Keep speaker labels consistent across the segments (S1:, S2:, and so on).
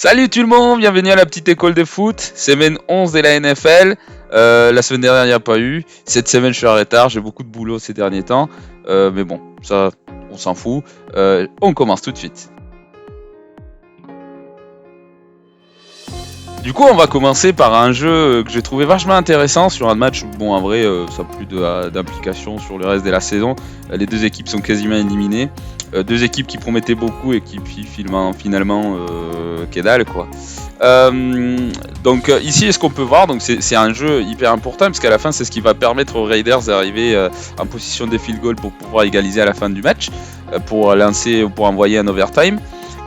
S1: Salut tout le monde, bienvenue à la petite école de foot, semaine 11 de la NFL. La semaine dernière il n'y a pas eu, cette semaine je suis en retard, j'ai beaucoup de boulot ces derniers temps, mais bon, ça on s'en fout. On commence tout de suite. Du coup on va commencer par un jeu que j'ai trouvé vachement intéressant sur un match, bon en vrai ça n'a plus d'implication sur le reste de la saison, les deux équipes sont quasiment éliminées. Deux équipes qui promettaient beaucoup et qui finalement que dalle quoi. Donc ici ce qu'on peut voir, donc c'est un jeu hyper important parce qu'à la fin c'est ce qui va permettre aux Raiders d'arriver en position de field goal pour pouvoir égaliser à la fin du match, pour envoyer un overtime.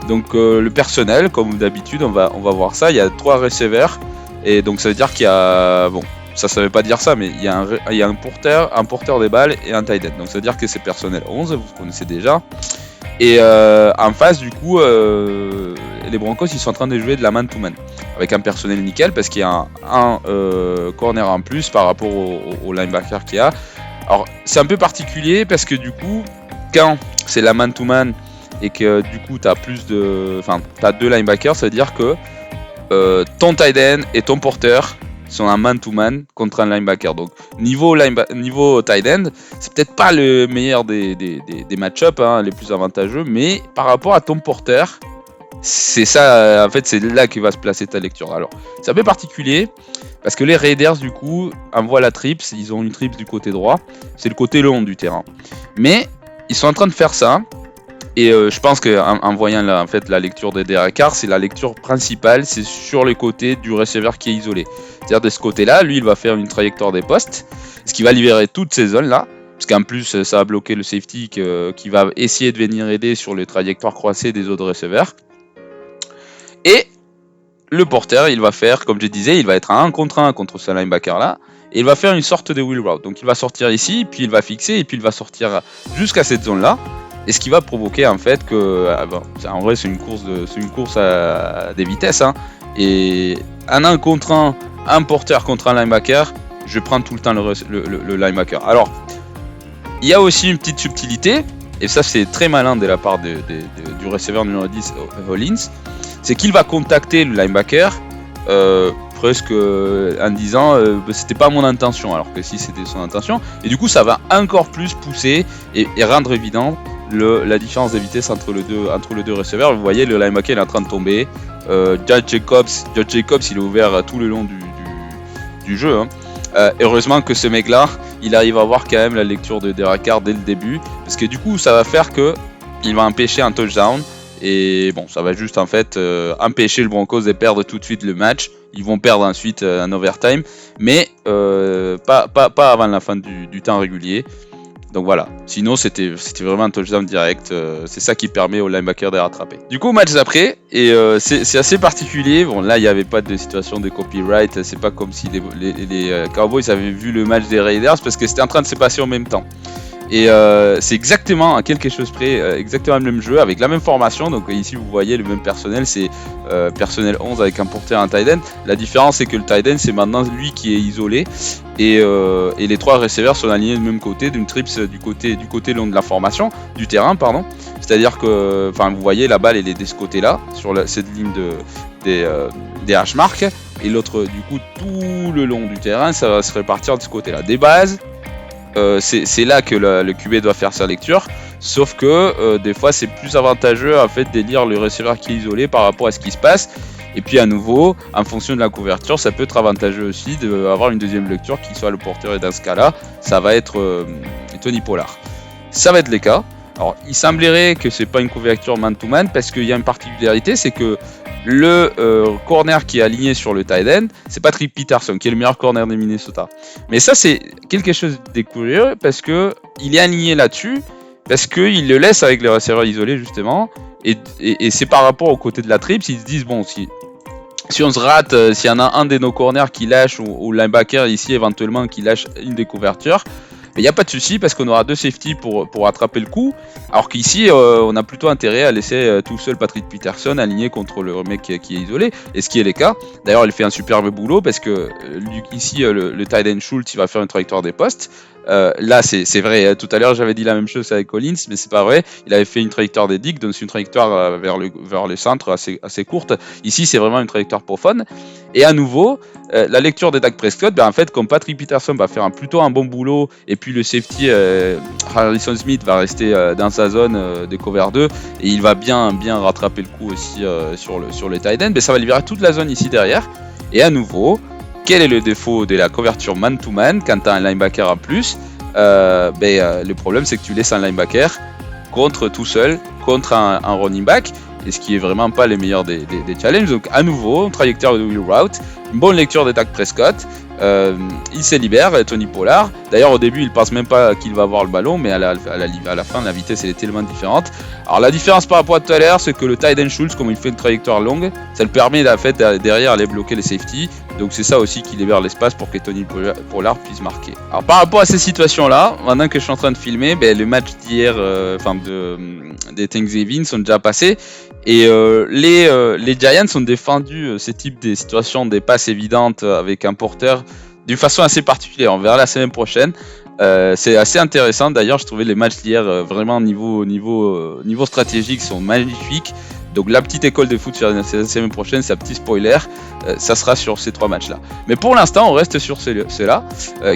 S1: Donc le personnel, comme d'habitude, on va voir ça. Il y a 3 receveurs et donc ça veut dire qu'il y a ça veut pas dire ça, mais il y a un porteur des balles et un tight end. Donc ça veut dire que c'est personnel 11, vous connaissez déjà. Et en face, du coup, les Broncos, ils sont en train de jouer de la man-to-man avec un personnel nickel parce qu'il y a un corner en plus par rapport au linebacker qu'il y a. Alors c'est un peu particulier parce que du coup, quand c'est la man-to-man et que du coup t'as deux linebackers, ça veut dire que ton tight end et ton porteur sont un man-to-man contre un linebacker. Donc niveau tight end, c'est peut-être pas le meilleur des match-up, hein, les plus avantageux, mais par rapport à ton porteur, c'est ça, en fait c'est là que va se placer ta lecture. Alors c'est un peu particulier parce que les Raiders du coup envoient la trips, ils ont une trips du côté droit, c'est le côté long du terrain, mais ils sont en train de faire ça. Et je pense qu'en voyant la lecture de Derek Carr, c'est la lecture principale, c'est sur le côté du receveur qui est isolé. C'est-à-dire de ce côté-là, lui il va faire une trajectoire des postes, ce qui va libérer toutes ces zones-là, parce qu'en plus ça va bloquer le safety qui va essayer de venir aider sur les trajectoires croisées des autres receveurs. Et le porteur, il va faire, comme je disais, il va être à 1 contre 1 contre ce linebacker-là, et il va faire une sorte de wheel route. Donc il va sortir ici, puis il va fixer, et puis il va sortir jusqu'à cette zone-là. Et ce qui va provoquer en fait que, en vrai c'est une course à des vitesses, hein. Et un 1 contre un porteur contre un linebacker, je prends tout le temps le linebacker. Alors, il y a aussi une petite subtilité, et ça c'est très malin de la part du receveur numéro 10, Hollins, c'est qu'il va contacter le linebacker presque en disant c'était pas mon intention, alors que si c'était son intention, et du coup ça va encore plus pousser et rendre évident la différence de vitesse entre les deux receveurs. Vous voyez, le linebacker est en train de tomber. Josh Jacobs il est ouvert tout le long du jeu, hein. Heureusement que ce mec là il arrive à avoir quand même la lecture de Derek Carr dès le début, parce que du coup ça va faire que il va empêcher un touchdown, et bon ça va juste en fait empêcher le Broncos de perdre tout de suite le match. Ils vont perdre ensuite un overtime, mais pas avant la fin du temps régulier. Donc voilà, sinon c'était vraiment un touchdown direct, c'est ça qui permet au linebacker de rattraper. Du coup, match d'après, et c'est assez particulier. Bon, là il n'y avait pas de situation de copyright, c'est pas comme si les Cowboys avaient vu le match des Raiders, parce que c'était en train de se passer en même temps. Et c'est exactement à quelque chose près, exactement le même jeu, avec la même formation. Donc ici vous voyez le même personnel, c'est personnel 11 avec un porteur et un tight end. La différence c'est que le tight end c'est maintenant lui qui est isolé, et les 3 receveurs sont alignés du même côté, d'une trips du côté long de la formation, du terrain pardon. C'est-à-dire que, vous voyez la balle elle est de ce côté-là, sur cette ligne des hash marks, et l'autre du coup tout le long du terrain ça va se répartir de ce côté-là. Des bases, c'est là que le QB doit faire sa lecture, sauf que des fois c'est plus avantageux en fait de lire le receveur qui est isolé par rapport à ce qui se passe. Et puis à nouveau, en fonction de la couverture, ça peut être avantageux aussi d'avoir une deuxième lecture qui soit le porteur, et dans ce cas-là, ça va être Tony Pollard. Ça va être le cas. Alors il semblerait que c'est pas une couverture man-to-man, parce qu'il y a une particularité, c'est que le corner qui est aligné sur le tight end, c'est Patrick Peterson qui est le meilleur corner de Minnesota. Mais ça c'est quelque chose de curieux, parce que il est aligné là-dessus, parce qu'il le laisse avec les receveurs isolés justement, et c'est par rapport au côté de la trips, ils se disent bon, si on se rate, s'il y en a un de nos corners qui lâche, ou linebacker ici éventuellement qui lâche une des couvertures, il n'y a pas de souci, parce qu'on aura 2 safety pour attraper le coup. Alors qu'ici, on a plutôt intérêt à laisser tout seul Patrick Peterson aligné contre le mec qui est isolé, et ce qui est le cas. D'ailleurs, il fait un superbe boulot, parce que ici, le tight end Schultz, il va faire une trajectoire des postes. Là, c'est vrai. Tout à l'heure, j'avais dit la même chose avec Collins, mais c'est pas vrai. Il avait fait une trajectoire des digues, donc c'est une trajectoire vers le centre assez courte. Ici, c'est vraiment une trajectoire profonde. Et à nouveau, la lecture de Dak Prescott, en fait, comme Patrick Peterson va faire plutôt un bon boulot, et puis le safety Harrison Smith va rester dans sa zone de cover 2, et il va bien rattraper le coup aussi sur le tight end, mais ça va libérer toute la zone ici derrière. Et à nouveau, quel est le défaut de la couverture man-to-man quand tu as un linebacker en plus? Le problème, c'est que tu laisses un linebacker tout seul contre un running back, et ce qui est vraiment pas les meilleurs des challenges. Donc à nouveau, une trajectoire de wheel route, une bonne lecture de Dak Prescott, il se libère, Tony Pollard. D'ailleurs au début il pense même pas qu'il va avoir le ballon, mais à la fin la vitesse elle est tellement différente. Alors la différence par rapport à tout à l'heure, c'est que le tight end Schultz, comme il fait une trajectoire longue, ça le permet en fait derrière aller bloquer les safety. Donc c'est ça aussi qui libère l'espace pour que Tony Pollard puisse marquer. Alors par rapport à ces situations-là, maintenant que je suis en train de filmer, le match d'hier, des Thanksgiving sont déjà passés. Et les Giants ont défendu ces types de situations, des passes évidentes avec un porteur d'une façon assez particulière. On verra la semaine prochaine. C'est assez intéressant. D'ailleurs, je trouvais les matchs d'hier vraiment niveau stratégique sont magnifiques. Donc la petite école de foot sur la semaine prochaine, c'est un petit spoiler, ça sera sur ces 3 matchs-là. Mais pour l'instant, on reste sur ceux-là,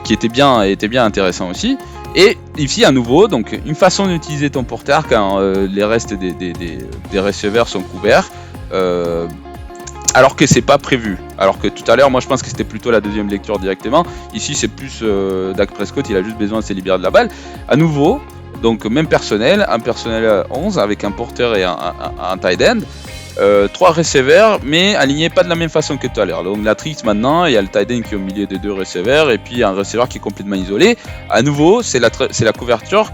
S1: qui étaient bien intéressants aussi. Et ici, à nouveau, donc une façon d'utiliser ton porteur quand les restes des receveurs sont couverts, alors que c'est pas prévu. Alors que tout à l'heure, moi je pense que c'était plutôt la deuxième lecture directement. Ici, c'est plus Dak Prescott, il a juste besoin de se libérer de la balle. À nouveau, donc même personnel, un personnel 11 avec un porteur et un tight end. 3 receveurs, mais alignés pas de la même façon que tout à l'heure. Donc la trick maintenant, il y a le tight end qui est au milieu des 2 receveurs, et puis un receveur qui est complètement isolé. À nouveau, c'est la couverture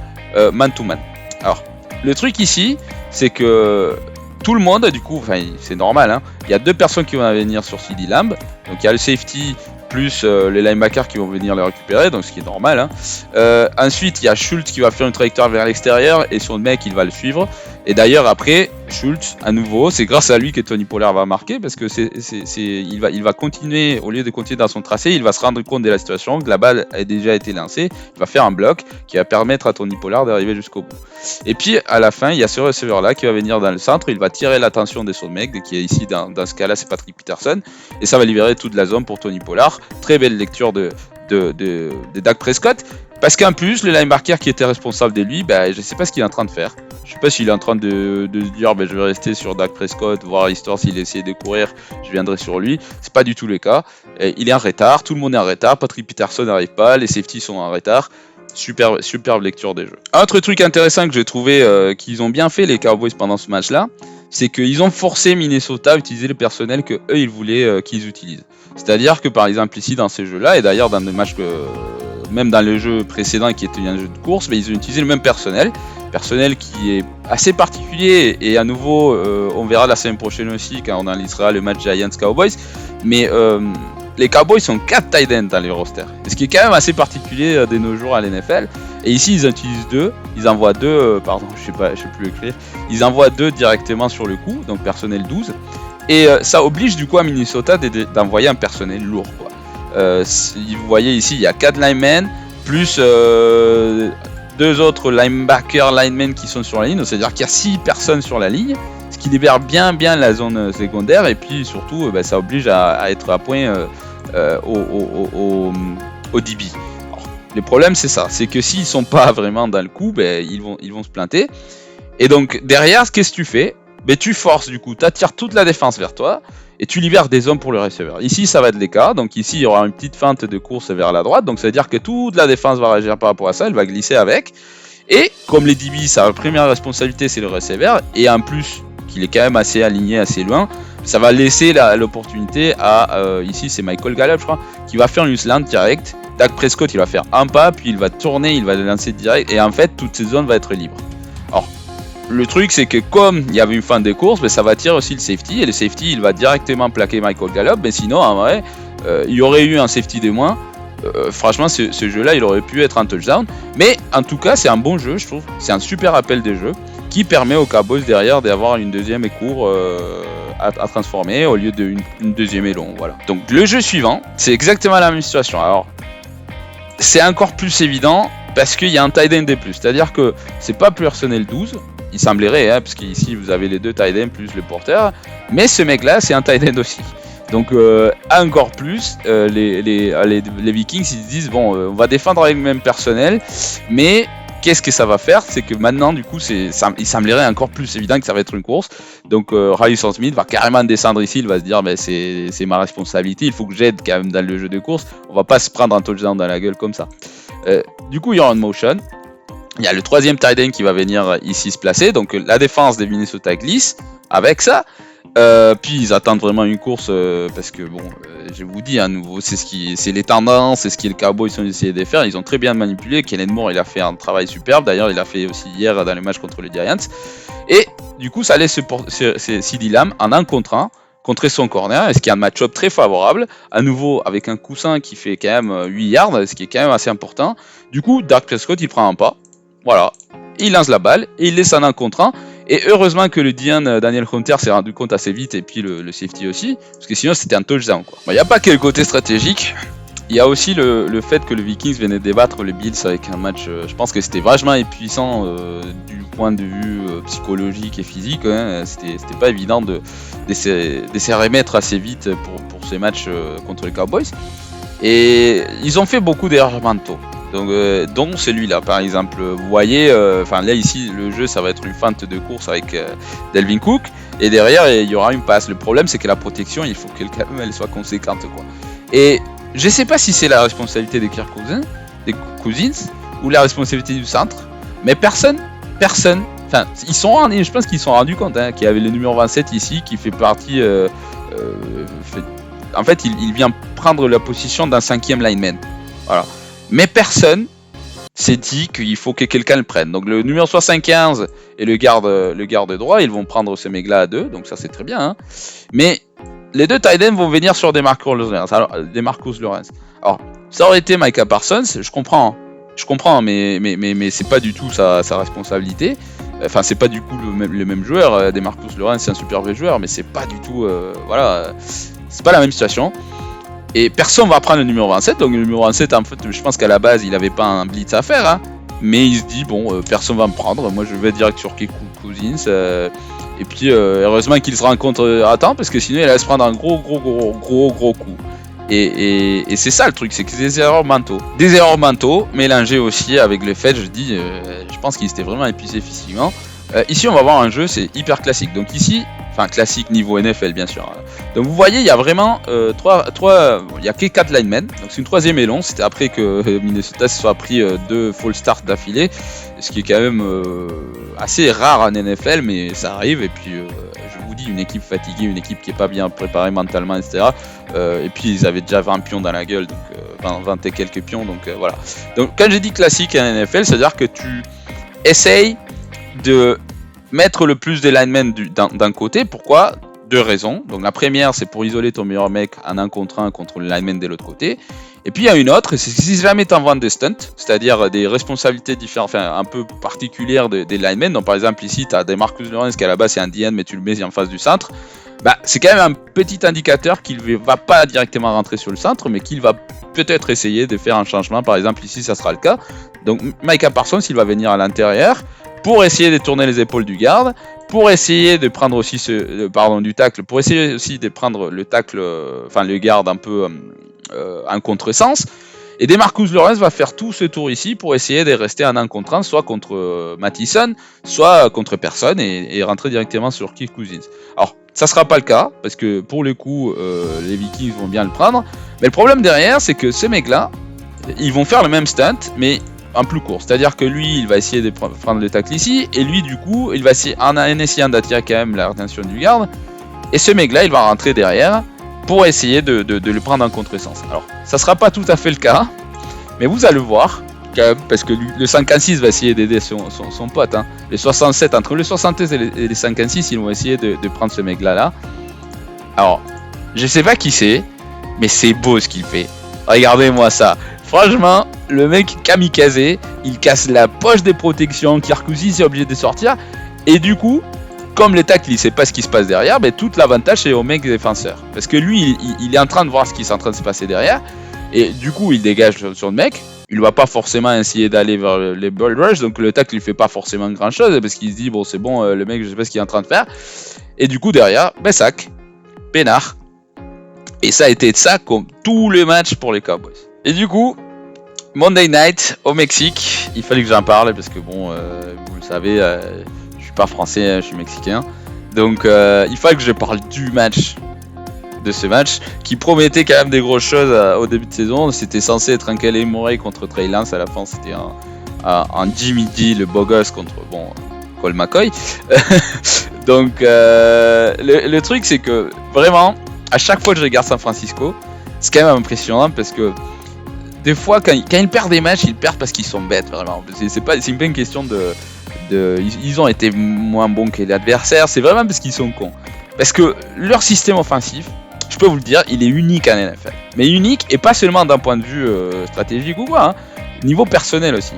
S1: man-to-man. Alors, le truc ici, c'est que tout le monde, du coup, c'est normal, hein, il y a 2 personnes qui vont venir sur CeeDee Lamb. Donc il y a le safety plus les linebackers qui vont venir le récupérer, donc ce qui est normal, hein. Ensuite il y a Schultz qui va faire une trajectoire vers l'extérieur et son mec il va le suivre. Et d'ailleurs après Schultz, à nouveau, c'est grâce à lui que Tony Pollard va marquer, parce que il va continuer, au lieu de continuer dans son tracé, il va se rendre compte de la situation, que la balle a déjà été lancée, il va faire un bloc qui va permettre à Tony Pollard d'arriver jusqu'au bout. Et puis à la fin, il y a ce receveur là qui va venir dans le centre, il va tirer l'attention de son mec, qui est ici dans ce cas là c'est Patrick Peterson, et ça va libérer toute la zone pour Tony Pollard. Très belle lecture de Dak Prescott, parce qu'en plus le linebacker qui était responsable de lui, je sais pas ce qu'il est en train de faire. Je sais pas s'il est en train de se dire je vais rester sur Dak Prescott, voir histoire s'il essaie de courir, je viendrai sur lui. C'est pas du tout le cas. Il est en retard, tout le monde est en retard, Patrick Peterson n'arrive pas, les safeties sont en retard. Superbe lecture des jeux. Autre truc intéressant que j'ai trouvé qu'ils ont bien fait les Cowboys pendant ce match-là, c'est qu'ils ont forcé Minnesota à utiliser le personnel que eux ils voulaient qu'ils utilisent. C'est-à-dire que par exemple ici dans ces jeux-là, et d'ailleurs dans des matchs même dans le jeu précédent qui était un jeu de course, ils ont utilisé le même personnel qui est assez particulier, et à nouveau on verra la semaine prochaine aussi quand on analysera le match Giants-Cowboys, mais les Cowboys sont 4 tight ends dans les rosters, ce qui est quand même assez particulier de nos jours à l'NFL. Et ici ils utilisent 2, ils envoient 2, je sais plus écrire, ils envoient 2 directement sur le coup, donc personnel 12, et ça oblige du coup à Minnesota d'envoyer un personnel lourd, quoi. Vous voyez ici il y a 4 linemen plus 2 autres linemen qui sont sur la ligne, donc c'est-à-dire qu'il y a 6 personnes sur la ligne, ce qui libère bien la zone secondaire, et puis surtout ça oblige à être à point au DB. Alors, le problème c'est ça, c'est que s'ils sont pas vraiment dans le coup, ils vont se planter. Et donc derrière, qu'est-ce que tu fais? Tu forces, du coup, tu attires toute la défense vers toi et tu libères des hommes pour le receveur. Ici ça va être le cas, donc ici il y aura une petite feinte de course vers la droite, donc ça veut dire que toute la défense va réagir par rapport à ça, elle va glisser avec. Et comme les DB, sa première responsabilité c'est le receveur, et en plus qu'il est quand même assez aligné, assez loin, ça va laisser l'opportunité à, ici c'est Michael Gallup je crois, qui va faire une slant direct. Dak Prescott il va faire un pas, puis il va tourner, il va le lancer direct, et en fait toute cette zone va être libre. Alors le truc c'est que comme il y avait une fin de course, ça va tirer aussi le safety, et le safety il va directement plaquer Michael Gallup, mais sinon en vrai il y aurait eu un safety de moins. Franchement ce jeu là il aurait pu être un touchdown, mais en tout cas c'est un bon jeu, je trouve, c'est un super appel des jeux qui permet aux Cowboys derrière d'avoir une deuxième et court à transformer au lieu d'une deuxième et long, voilà. Donc le jeu suivant c'est exactement la même situation. Alors c'est encore plus évident parce qu'il y a un tight end de plus. C'est-à-dire que c'est pas personnel 12, il semblerait, hein, parce qu'ici vous avez les deux tight ends plus le porteur, mais ce mec-là, c'est un tight end aussi. Donc encore plus, les Vikings ils se disent bon, on va défendre avec le même personnel, mais qu'est-ce que ça va faire? C'est que maintenant du coup il semblerait encore plus évident que ça va être une course. Donc Harrison Smith va carrément descendre ici, il va se dire ben, c'est ma responsabilité, il faut que j'aide quand même dans le jeu de course, on va pas se prendre un touchdown dans la gueule comme ça. Du coup il y aura une motion. Il y a le troisième tight end qui va venir ici se placer, donc la défense des Minnesota glisse avec ça. Puis ils attendent vraiment une course parce que bon, je vous dis à nouveau, c'est les tendances, c'est ce que les Cowboys ont essayé de faire. Ils ont très bien manipulé. Kellen Moore, il a fait un travail superbe. D'ailleurs, il a fait aussi hier dans le match contre les Giants. Et du coup, ça laisse CeeDee Lamb en 1 contre 1 contre son corner, ce qui est un match-up très favorable. À nouveau, avec un coussin qui fait quand même 8 yards, ce qui est quand même assez important. Du coup, Dak Prescott, il prend un pas. Voilà, il lance la balle et il laisse en 1 contre 1. Et heureusement que le DN Daniel Hunter s'est rendu compte assez vite, et puis le safety aussi, parce que sinon c'était un touchdown. Il n'y a pas que le côté stratégique, il y a aussi le fait que le Vikings venait débattre les Bills avec un match, je pense que c'était vachement épuisant du point de vue psychologique et physique. Hein. C'était pas évident de se remettre assez vite pour ces matchs contre les Cowboys. Et ils ont fait beaucoup d'erreurs mentaux. Donc, dont celui-là par exemple, vous voyez, là ici le jeu ça va être une feinte de course avec Dalvin Cook, et derrière il y aura une passe. Le problème c'est que la protection, il faut qu'elle soit conséquente quoi. Et je sais pas si c'est la responsabilité des Kirk Cousins ou la responsabilité du centre, mais personne, enfin je pense qu'ils se sont rendus compte hein, qu'il y avait le numéro 27 ici qui fait partie, en fait il vient prendre la position d'un 5e lineman, voilà. Mais personne s'est dit qu'il faut que quelqu'un le prenne. Donc le numéro 75 et le garde droit, ils vont prendre ce mec-là à 2, donc ça c'est très bien. Hein. Mais les deux tight ends vont venir sur des Marcus Lawrence. Alors ça aurait été Micah Parsons, je comprends, mais c'est pas du tout sa responsabilité. Enfin c'est pas du coup le même joueur. Des Marcus Lawrence c'est un super vrai joueur, mais c'est pas du tout, c'est pas la même situation. Et personne va prendre le numéro 27, donc le numéro 27 en fait je pense qu'à la base il avait pas un blitz à faire, hein, mais il se dit bon personne va me prendre, moi je vais direct sur Kirk Cousins, et puis heureusement qu'il se rencontre à temps parce que sinon il allait se prendre un gros coup. Et c'est ça le truc, c'est que c'est des erreurs mentaux mélangées aussi avec le fait, je pense qu'il était vraiment épuisé physiquement. Ici on va voir un jeu, c'est hyper classique, donc ici, enfin classique niveau NFL bien sûr. Donc vous voyez il y a vraiment il y a que 4 linemen, donc c'est une troisième et long, c'était après que Minnesota se soit pris 2 full start d'affilée, ce qui est quand même assez rare en NFL, mais ça arrive. Et puis je vous dis, une équipe fatiguée, une équipe qui est pas bien préparée mentalement, etc. Et puis ils avaient déjà 20 pions dans la gueule, donc 20 et quelques pions, donc voilà. Donc quand j'ai dit classique en NFL, c'est-à-dire que tu essayes de mettre le plus de linemen d'un côté. Pourquoi? 2 raisons. Donc la première, c'est pour isoler ton meilleur mec en 1 contre 1 contre le lineman de l'autre côté. Et puis il y a une autre, c'est si jamais tu envoies des stunts, c'est-à-dire des responsabilités différentes, enfin un peu particulières des linemen. Donc par exemple ici, tu as des Marcus Lawrence qui à la base c'est un DN, mais tu le mets en face du centre. Bah, c'est quand même un petit indicateur qu'il ne va pas directement rentrer sur le centre, mais qu'il va peut-être essayer de faire un changement. Par exemple ici, ça sera le cas. Donc Micah Parsons, il va venir à l'intérieur pour essayer de tourner les épaules du garde, pour essayer de prendre aussi du tackle, pour essayer aussi de prendre le tackle, le garde un peu en contresens. Et DeMarcus Lawrence va faire tout ce tour ici pour essayer de rester en 1 contre 1, soit contre Mattison, soit contre personne, et rentrer directement sur Kirk Cousins. Alors, ça sera pas le cas, parce que pour le coup, les Vikings vont bien le prendre. Mais le problème derrière, c'est que ces mecs-là, ils vont faire le même stunt, mais en plus court. C'est-à-dire que lui, il va essayer de prendre le tackle ici, et lui, du coup, il va essayer, en essayant d'attirer quand même l'attention du garde, et ce mec-là, il va rentrer derrière pour essayer de le prendre en contresens. Alors, ça sera pas tout à fait le cas, mais vous allez voir, quand même, parce que le 56 va essayer d'aider son pote. Hein. Les 67, entre le 76 et les 56, ils vont essayer de prendre ce mec-là. Alors, je sais pas qui c'est, mais c'est beau ce qu'il fait. Regardez-moi ça. Franchement, le mec kamikaze, il casse la poche des protections, Kirk Cousins est obligé de sortir, et du coup, comme le tackle, il sait pas ce qui se passe derrière, ben, tout l'avantage c'est au mec défenseur. Parce que lui, il est en train de voir ce qui est en train de se passer derrière, et du coup, il dégage sur le mec, il va pas forcément essayer d'aller vers les bull rush, donc le tackle il fait pas forcément grand chose parce qu'il se dit bon c'est bon, le mec je sais pas ce qu'il est en train de faire, et du coup derrière sac, peinard, et ça a été ça comme tous les matchs pour les Cowboys. Et du coup Monday Night au Mexique, il fallait que j'en parle parce que bon vous le savez, je suis pas français, je suis mexicain, donc il fallait que je parle du match, de ce match qui promettait quand même des grosses choses au début de saison. C'était censé être un Kellen Murray contre Trey Lance, à la fin c'était un Jimmy G, le beau gosse, contre Colt McCoy. Donc le truc c'est que vraiment à chaque fois que je regarde San Francisco, c'est quand même impressionnant parce que des fois quand ils perdent des matchs, ils perdent parce qu'ils sont bêtes vraiment. C'est pas une question ils ont été moins bons que l'adversaire, c'est vraiment parce qu'ils sont cons. Parce que leur système offensif, je peux vous le dire, il est unique en NFL. Mais unique, et pas seulement d'un point de vue stratégique ou quoi, niveau personnel aussi.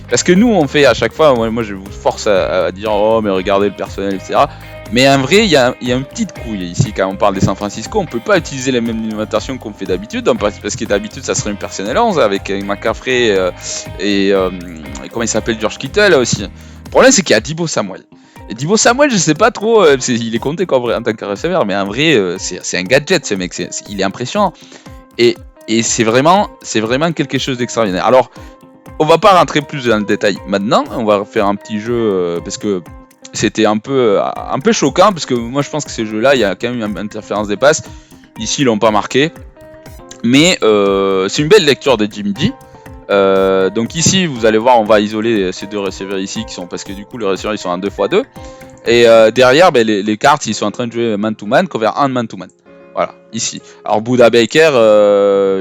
S1: Parce que nous, on fait à chaque fois, moi je vous force à dire oh mais regardez le personnel, etc. Mais en vrai, il y a une petite couille ici quand on parle des San Francisco. On peut pas utiliser les mêmes limitations qu'on fait d'habitude, parce que d'habitude ça serait une personnel 11 avec McCaffrey et comment il s'appelle, George Kittle aussi. Le problème c'est qu'il y a Deebo Samuel. Et Deebo Samuel, je sais pas trop, il est compté en tant que receveur, mais en vrai, c'est un gadget ce mec, il est impressionnant. Et c'est vraiment quelque chose d'extraordinaire. Alors, on va pas rentrer plus dans le détail maintenant, on va faire un petit jeu, parce que c'était un peu choquant, parce que moi je pense que ces jeux-là, il y a quand même une interférence des passes. Ici, ils l'ont pas marqué. Mais c'est une belle lecture de Jimmy G. Donc ici vous allez voir, on va isoler ces deux receveurs ici qui sont, parce que du coup les receveurs ils sont en 2x2 et derrière les cartes ils sont en train de jouer man to man, cover 1 man to man, voilà ici. Alors Buda Baker,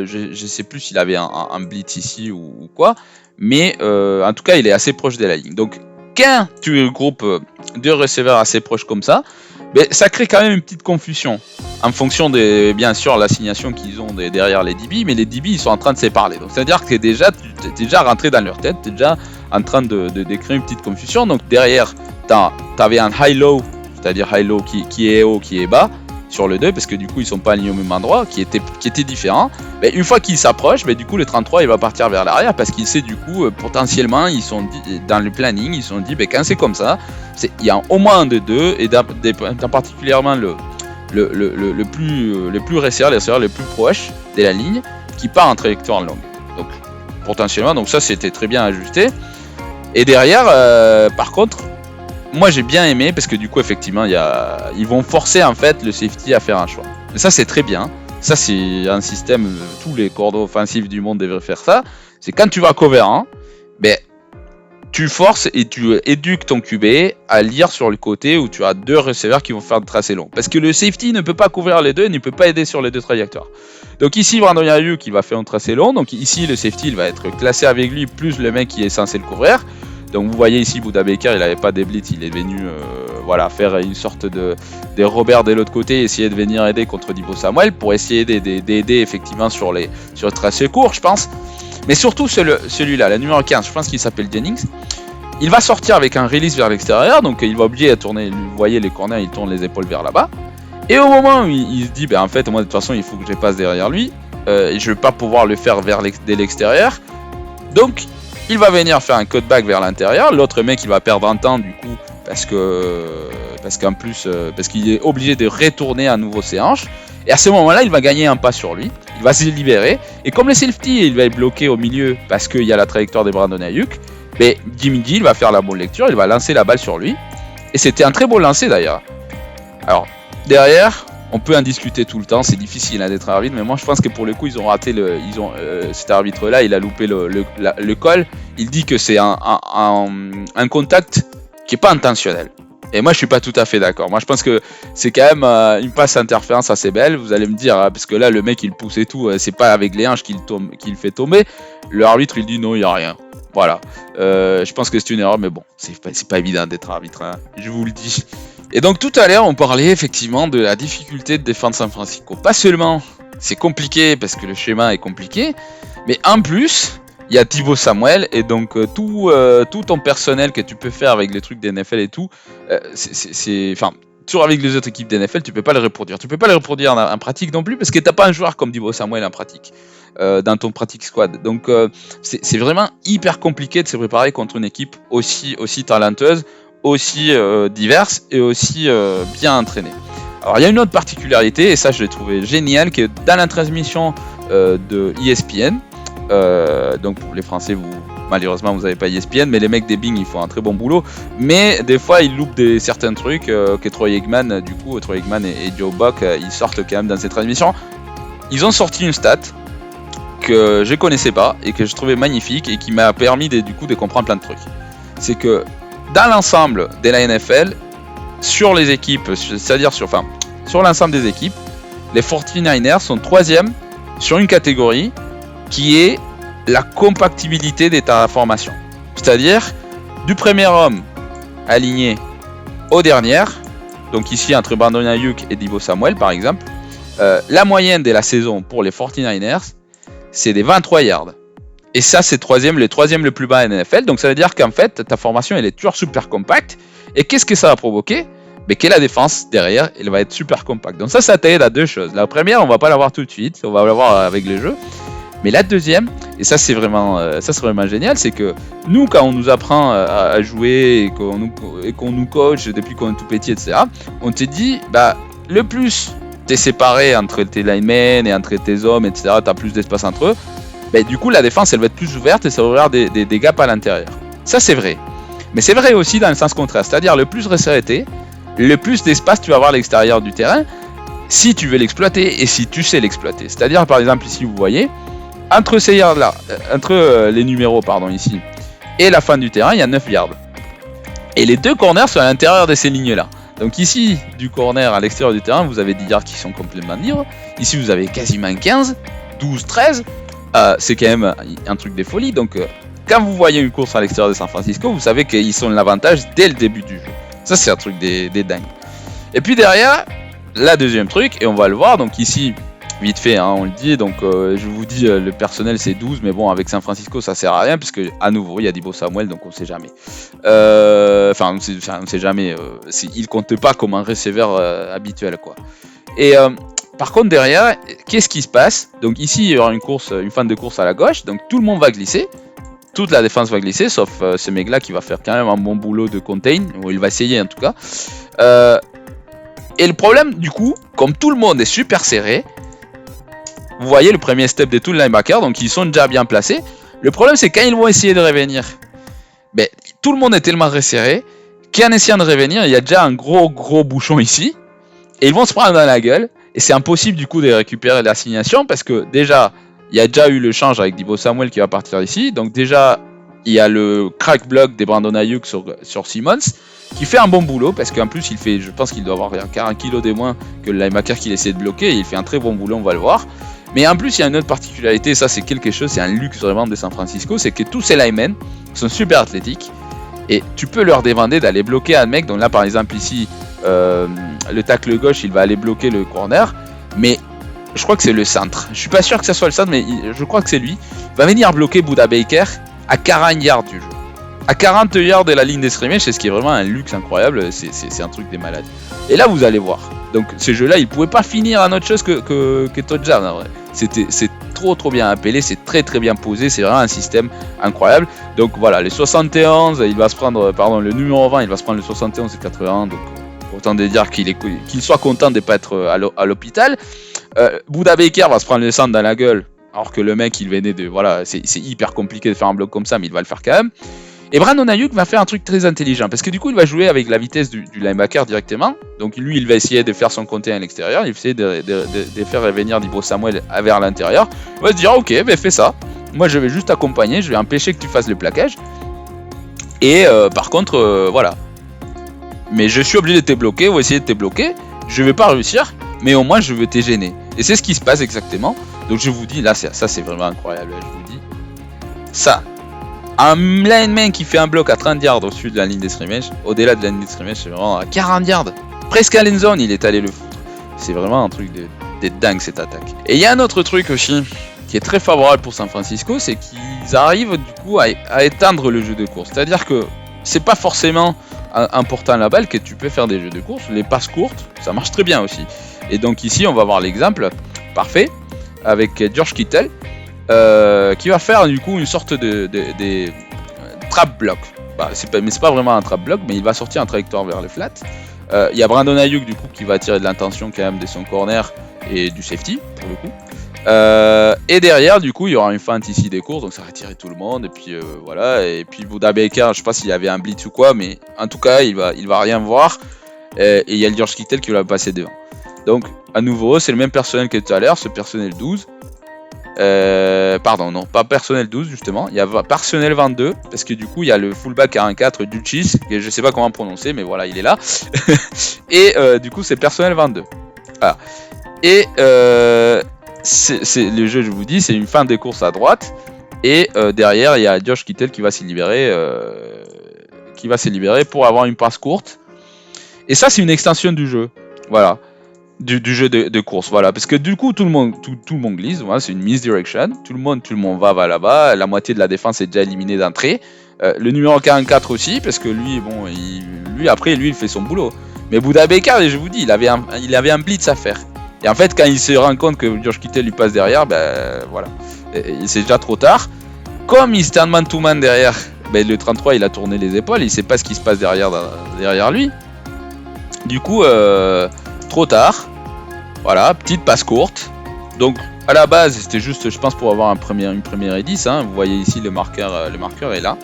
S1: je sais plus s'il avait un blitz ici ou quoi, mais en tout cas il est assez proche de la ligne. Donc quand tu groupes deux receveurs assez proches comme ça, ça crée quand même une petite confusion en fonction de, bien sûr, l'assignation qu'ils ont derrière les DB, mais les DB ils sont en train de se parler. Donc c'est-à-dire que tu es déjà rentré dans leur tête, tu es déjà en train de créer une petite confusion. Donc derrière, tu avais un high-low, c'est-à-dire high-low qui est haut, qui est bas sur le 2, parce que du coup ils sont pas alignés au même endroit, qui était différent. Mais une fois qu'ils s'approchent, du coup le 33 il va partir vers l'arrière, parce qu'il sait du coup potentiellement, ils sont dans le planning, ils se sont dit quand c'est comme ça, il y a au moins un de deux, et particulièrement le plus récent, les receveurs les plus proches de la ligne, qui part en trajectoire longue. Donc potentiellement, donc ça c'était très bien ajusté. Et derrière, par contre, moi j'ai bien aimé parce que du coup effectivement ils vont forcer en fait le safety à faire un choix. Mais ça c'est très bien. Ça c'est un système, tous les coordonnés offensifs du monde devraient faire ça. C'est quand tu vas cover 1, tu forces et tu éduques ton QB à lire sur le côté où tu as deux receveurs qui vont faire le tracé long. Parce que le safety ne peut pas couvrir les deux, il ne peut pas aider sur les deux trajectoires. Donc ici, Brandon Aiyuk qui va faire un tracé long. Donc ici, le safety il va être classé avec lui, plus le mec qui est censé le couvrir. Donc vous voyez ici, Buda Baker, il n'avait pas des blitz, il est venu faire une sorte de Robert de l'autre côté, essayer de venir aider contre Deebo Samuel pour essayer d'aider effectivement sur le tracé court, je pense. Mais surtout celui-là, la numéro 15, je pense qu'il s'appelle Jennings. Il va sortir avec un release vers l'extérieur, donc il va obliger à tourner, vous voyez les corners, il tourne les épaules vers là-bas. Et au moment où il se dit, en fait, moi de toute façon, il faut que je passe derrière lui, et je ne vais pas pouvoir le faire dès l'extérieur. Donc, il va venir faire un cutback vers l'intérieur. L'autre mec, il va perdre un temps du coup, parce qu'il est obligé de retourner à nouveau ses hanches. Et à ce moment-là, il va gagner un pas sur lui. Il va se libérer. Et comme le safety, il va être bloqué au milieu parce qu'il y a la trajectoire de Brandon Aiyuk, Jimmy G, il va faire la bonne lecture. Il va lancer la balle sur lui. Et c'était un très beau lancer d'ailleurs. Alors, derrière, on peut en discuter tout le temps. C'est difficile d'être arbitre. Mais moi, je pense que pour le coup, ils ont raté cet arbitre-là. Il a loupé le call. Il dit que c'est un contact qui n'est pas intentionnel. Et moi je suis pas tout à fait d'accord. Moi je pense que c'est quand même une passe interférence assez belle. Vous allez me dire, parce que là le mec il pousse et tout, c'est pas avec les hanches qu'il fait tomber. Le arbitre il dit non, il y a rien. Voilà. Je pense que c'est une erreur, mais bon, c'est pas évident d'être arbitre, je vous le dis. Et donc tout à l'heure on parlait effectivement de la difficulté de défendre San Francisco. Pas seulement c'est compliqué parce que le schéma est compliqué, mais en plus il y a Deebo Samuel, et donc tout ton personnel que tu peux faire avec les trucs des NFL et tout, sur avec les autres équipes d'NFL, tu peux pas le reproduire. Tu peux pas le reproduire en pratique non plus parce que t'as pas un joueur comme Deebo Samuel en pratique dans ton pratique squad. Donc c'est vraiment hyper compliqué de se préparer contre une équipe aussi talentueuse, aussi diverse et aussi bien entraînée. Alors il y a une autre particularité, et ça je l'ai trouvé génial, que dans la transmission de ESPN, donc pour les Français, malheureusement vous n'avez pas ESPN, mais les mecs des Bing ils font un très bon boulot, mais des fois ils loupent certains trucs que Troy Aikman, du coup Troy Aikman et Joe Buck ils sortent quand même dans ces transmissions. Ils ont sorti une stat que je connaissais pas et que je trouvais magnifique et qui m'a permis du coup de comprendre plein de trucs. C'est que dans l'ensemble de la NFL, sur les équipes, c'est-à-dire sur l'ensemble des équipes, les 49ers sont 3e sur une catégorie qui est la compatibilité des formation. C'est-à-dire du premier homme aligné au dernier, donc ici entre Brandon Ayuk et Deebo Samuel par exemple, la moyenne de la saison pour les 49ers, c'est des 23 yards. Et ça, c'est le troisième le plus bas en NFL. Donc ça veut dire qu'en fait, ta formation, elle est toujours super compacte. Et qu'est-ce que ça va provoquer? Que la défense, derrière, elle va être super compacte. Donc ça t'aide à deux choses. La première, on va pas l'avoir tout de suite. On va l'avoir avec les jeux. Mais la deuxième, et ça c'est vraiment génial, c'est que nous, quand on nous apprend à jouer et qu'on nous coach depuis qu'on est tout petit, etc., on te dit, le plus t'es séparé entre tes linemen et entre tes hommes, etc., t'as plus d'espace entre eux, du coup la défense elle va être plus ouverte et ça va ouvrir des gaps à l'intérieur. Ça c'est vrai. Mais c'est vrai aussi dans le sens contraire, c'est-à-dire le plus resserré t'es, le plus d'espace tu vas avoir à l'extérieur du terrain, si tu veux l'exploiter et si tu sais l'exploiter. C'est-à-dire par exemple ici vous voyez, entre ces yards là, entre les numéros ici, et la fin du terrain, il y a 9 yards. Et les deux corners sont à l'intérieur de ces lignes là. Donc ici, du corner à l'extérieur du terrain, vous avez 10 yards qui sont complètement libres. Ici, vous avez quasiment 15, 12, 13. C'est quand même un truc de folie. Donc quand vous voyez une course à l'extérieur de San Francisco, vous savez qu'ils ont l'avantage dès le début du jeu. Ça, c'est un truc des dingues. Et puis derrière, la deuxième truc, et on va le voir, donc ici, vite fait, on le dit, donc je vous dis, le personnel c'est 12, mais bon, avec San Francisco ça sert à rien, puisque à nouveau il y a Deebo Samuel, donc on sait jamais. On sait jamais, il compte pas comme un receveur habituel, quoi. Et par contre, derrière, qu'est-ce qui se passe? Donc ici, il y aura une fin de course à la gauche, donc tout le monde va glisser. Toute la défense va glisser, sauf ce mec-là qui va faire quand même un bon boulot de contain, ou il va essayer en tout cas. Et le problème, du coup, comme tout le monde est super serré, vous voyez le premier step de tout le linebacker, donc ils sont déjà bien placés. Le problème, c'est quand ils vont essayer de revenir, tout le monde est tellement resserré qu'en essayant de revenir, il y a déjà un gros bouchon ici, et ils vont se prendre dans la gueule, et c'est impossible du coup de récupérer l'assignation parce que déjà, il y a déjà eu le change avec Deebo Samuel qui va partir ici, donc déjà, il y a le crack block des Brandon Ayuk sur Simmons, qui fait un bon boulot parce qu'en plus, je pense qu'il doit avoir 40 kg de moins que le linebacker qu'il essaie de bloquer, et il fait un très bon boulot, on va le voir. Mais en plus, il y a une autre particularité, ça c'est quelque chose, c'est un luxe vraiment de San Francisco, c'est que tous ces linemen sont super athlétiques et tu peux leur demander d'aller bloquer un mec. Donc là par exemple ici, le tackle gauche il va aller bloquer le corner, mais je crois que c'est le centre. Je suis pas sûr que ça soit le centre, mais je crois que c'est lui. Il va venir bloquer Budda Baker à 40 yards du jeu. À 40 yards de la ligne des scrimmage, c'est ce qui est vraiment un luxe incroyable, c'est un truc des malades. Et là vous allez voir. Donc ce jeu-là, il pouvait pas finir en autre chose que touchdown en vrai. C'est trop bien appelé, c'est très bien posé, c'est vraiment un système incroyable. Donc voilà, les 71, il va se prendre, le numéro 20, il va se prendre le 71 et 81, donc autant de dire qu'il soit content de ne pas être à l'hôpital. Budda Baker va se prendre le centre dans la gueule, alors que le mec, il venait de, voilà, c'est hyper compliqué de faire un bloc comme ça, mais il va le faire quand même. Et Brandon Ayuk va faire un truc très intelligent, parce que du coup il va jouer avec la vitesse du linebacker directement, donc lui il va essayer de faire son compté à l'extérieur, il va essayer de faire revenir Deebo Samuel vers l'intérieur, il va se dire ok, fais ça, moi je vais juste t'accompagner, je vais empêcher que tu fasses le plaquage, et par contre, voilà, mais je suis obligé de te bloquer, ou essayer de te bloquer, je vais pas réussir, mais au moins je vais te gêner, et c'est ce qui se passe exactement, donc je vous dis, là ça c'est vraiment incroyable, je vous dis, ça. Un lineman qui fait un bloc à 30 yards au-dessus de la ligne des scrimmage, au-delà de la ligne des scrimmage, c'est vraiment à 40 yards. Presque à l'end zone, il est allé le foutre. C'est vraiment un truc de dingue cette attaque. Et il y a un autre truc aussi qui est très favorable pour San Francisco, c'est qu'ils arrivent du coup à éteindre le jeu de course. C'est-à-dire que c'est pas forcément en portant la balle que tu peux faire des jeux de course. Les passes courtes, ça marche très bien aussi. Et donc ici, on va voir l'exemple parfait avec George Kittle qui va faire du coup une sorte de trap block. Bah, mais c'est pas vraiment un trap block, mais il va sortir en trajectoire vers le flat. Il y a Brandon Ayuk du coup qui va attirer de l'intention quand même de son corner et du safety pour le coup. Et derrière du coup il y aura une feinte ici des courses, donc ça va attirer tout le monde et puis voilà. Et puis Buda Baker, je sais pas s'il y avait un blitz ou quoi, mais en tout cas il va rien voir. Et il y a le George Kittle qui va passer devant. Donc à nouveau c'est le même personnel que tout à l'heure, ce personnel 12. Pardon, non, pas personnel 12 justement, il y a personnel 22 parce que du coup il y a le fullback 44 Dulcis, que je sais pas comment prononcer, mais voilà, il est là. Et du coup c'est personnel 22. Voilà. Et c'est le jeu, je vous dis, c'est une fin des courses à droite. Et derrière il y a Josh Kittle qui va s'y libérer, pour avoir une passe courte. Et ça c'est une extension du jeu, voilà. Du jeu de course, voilà, parce que du coup tout le monde glisse, voilà, c'est une misdirection, tout le monde va là-bas, la moitié de la défense est déjà éliminée d'entrée, le numéro 44 aussi, parce que lui, bon, il fait son boulot, mais Buda Baker, je vous dis, il avait un blitz à faire, et en fait quand il se rend compte que George Kittle lui passe derrière, ben voilà, c'est déjà trop tard, comme il stand man to man derrière, ben, le 33 il a tourné les épaules, il sait pas ce qui se passe derrière lui, du coup trop tard, voilà, petite passe courte. Donc à la base c'était juste, je pense, pour avoir une première et 10, hein. Vous voyez ici le marqueur est là.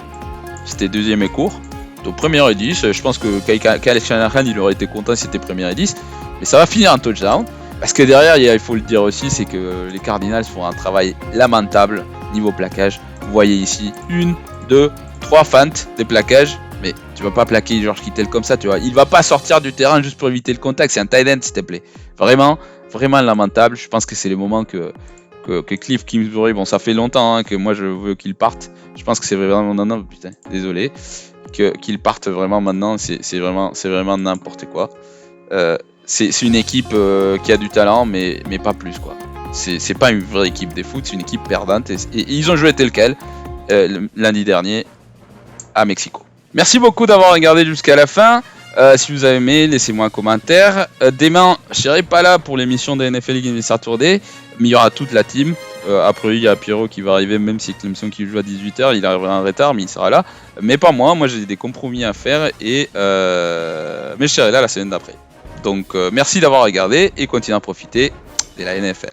S1: C'était deuxième et court. Donc première et 10, je pense que Kyle Shanahan il aurait été content si c'était première et 10. Mais ça va finir en touchdown. Parce que derrière, il faut le dire aussi, c'est que les Cardinals font un travail lamentable niveau plaquage. Vous voyez ici, 1, 2, 3 feintes des plaquages. Mais tu vas pas plaquer George Kittle comme ça, tu vois. Il va pas sortir du terrain juste pour éviter le contact. C'est un tight end, s'il te plaît. Vraiment lamentable. Je pense que c'est le moment que Cliff Kingsbury, bon, ça fait longtemps que moi je veux qu'il parte. Je pense que c'est vraiment non, putain, désolé, qu'il parte vraiment maintenant. C'est vraiment n'importe quoi. C'est une équipe qui a du talent, mais pas plus, quoi. C'est pas une vraie équipe de foot, c'est une équipe perdante. Et ils ont joué tel quel lundi dernier à Mexico. Merci beaucoup d'avoir regardé jusqu'à la fin. Si vous avez aimé, laissez-moi un commentaire. Demain, je serai pas là pour l'émission de NFL League Investor Tour Day, mais il y aura toute la team. Après, il y a Pierrot qui va arriver, même si c'est l'émission qui joue à 18h, il arrivera en retard, mais il sera là. Mais pas moi, j'ai des compromis à faire, mais je serai là la semaine d'après. Donc merci d'avoir regardé et continuez à profiter de la NFL.